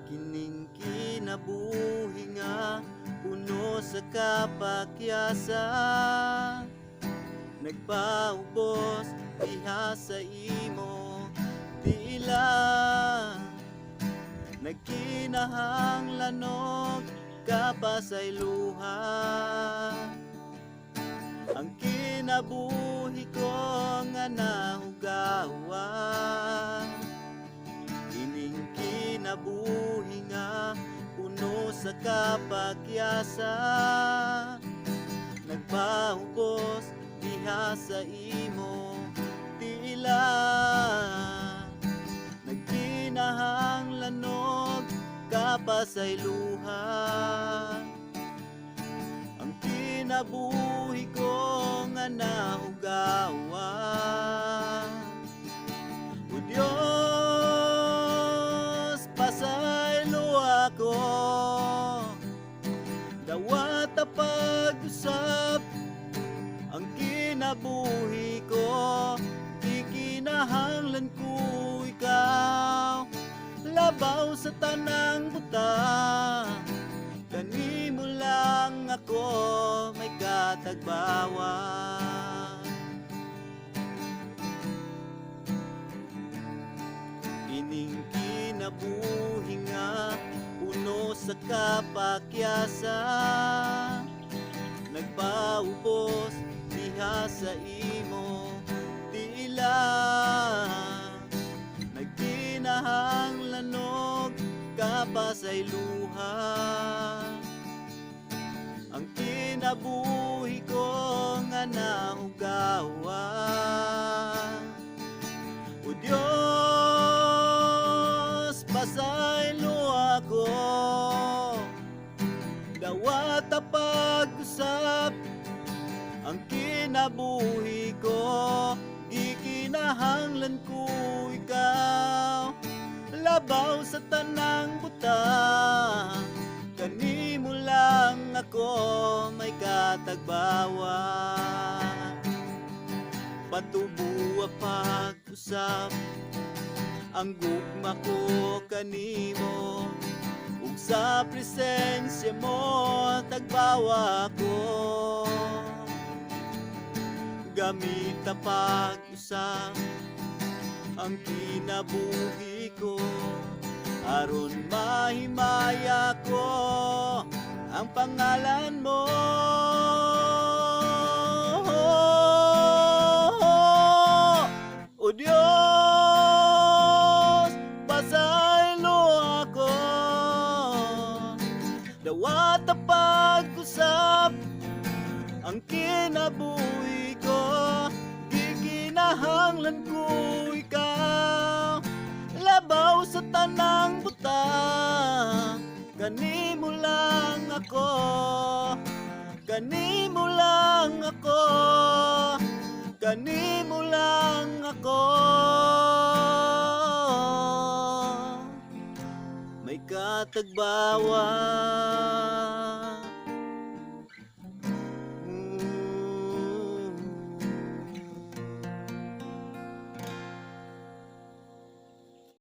Kining kinabuhi nga puno sa kapakyasa, nagpaubos diha sa imo tila. Nagkinahanglanog kapasay luha, ang kinabuhi ko nga nahugawan. Ining kinabuhi nga puno sa kapagyasa, nagpaubos diha sa imo tila. Nagkinahanglanog kapasay luha, ang kinabuhi ko nga nahugawan. O Diyos, pasay luha ko, dawat pag-usap ang kinabuhi ko. Ikinahanglan ko ikaw, labaw sa tanang buta. Kanimo lang ako may katagbawan. Ining kinabuhi nga puno sa kapakyasa, nagpaubos diha sa imo tila. Nagkinahanglanog kapasay luha, ang kinabuhi ko nga nahugawan. O Diyos, pasay luha ko, dawat pag-usap ang kinabuhi ko. Ikinahanglan ko ikaw, labaw sa tanang buta. Kanimo lang ako may katagbawan. Patubo pag-usap ang gugma ko kanimo, ug sa presensya mo tagbawa ko. Gamita pag-usap ang kinabuhi ko, aron mahimaya ko ang pangalan mo. O Diyos, pasay luha ko, dawat pag-usap ang kinabuhi ko. Gikinahanglan ko ikaw, labaw sa tanang buta. Kanimo lang ako, kanimo lang ako, kanimo lang ako may katagbawan.